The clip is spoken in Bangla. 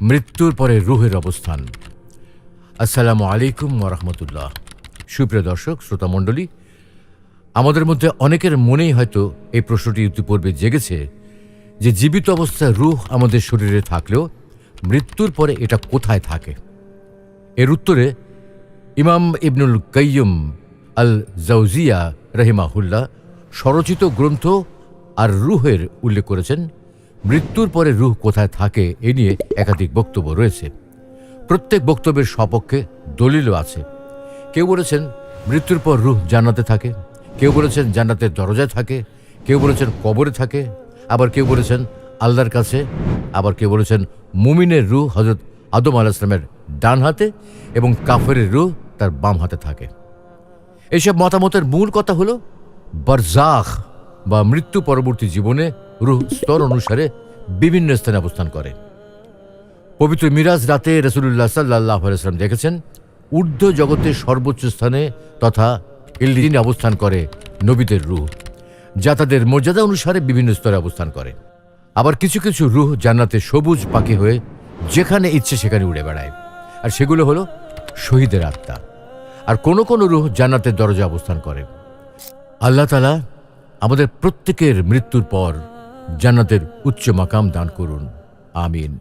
মৃত্যুর পরে রুহের অবস্থান। আসসালামু আলাইকুম ওয়া রাহমাতুল্লাহ। সুপ্রিয় দর্শক শ্রোতা মণ্ডলী, আমাদের মধ্যে অনেকের মনেই হয়তো এই প্রশ্নটি ইতিপূর্বে জেগেছে যে জীবিত অবস্থায় রুহ আমাদের শরীরে থাকলেও মৃত্যুর পরে এটা কোথায় থাকে। এর উত্তরে ইমাম ইবনুল কাইয়্যিম আল জাওজিয়া রাহিমাহুল্লাহ স্বরচিত গ্রন্থ আর রুহের উল্লেখ করেছেন। মৃত্যুর পরে রুহ কোথায় থাকে এ নিয়ে একাধিক বক্তব্য রয়েছে। প্রত্যেক বক্তব্যের সপক্ষে দলিলও আছে। কেউ বলেছেন মৃত্যুর পর রুহ জান্নাতে থাকে, কেউ বলেছেন জান্নাতের দরজায় থাকে, কেউ বলেছেন কবরে থাকে, আবার কেউ বলেছেন আল্লাহর কাছে, আবার কেউ বলেছেন মুমিনের রুহ হযরত আদম আলাইহিস সালামের ডান হাতে এবং কাফেরের রুহ তার বাম হাতে থাকে। এইসব মতামতের মূল কথা হলো বারজাখ বা মৃত্যু পরবর্তী জীবনে রুহ স্তর অনুসারে বিভিন্ন স্থানে অবস্থান করে। পবিত্র মিরাজ রাতে রাসূলুল্লাহ সাল্লাল্লাহু আলাইহি ওয়াসাল্লাম দেখেছেন ঊর্ধ্ব জগতের সর্বোচ্চ স্থানে তথা ইল্লিয়িনে অবস্থান করে নবীদের রুহ, যা তাদের মর্যাদা অনুসারে বিভিন্ন স্তরে অবস্থান করে। আবার কিছু কিছু রুহ জান্নাতে সবুজ পাখি হয়ে যেখানে ইচ্ছে সেখানে উড়ে বেড়ায়, আর সেগুলো হলো শহীদের আত্মা। আর কোনো কোনো রুহ জান্নাতের দরজা অবস্থান করে। আল্লাহ তাআলা আমাদের প্রত্যেকের মৃত্যুর পর জান্নাতের উচ্চ মাকাম দান করুন, আমিন।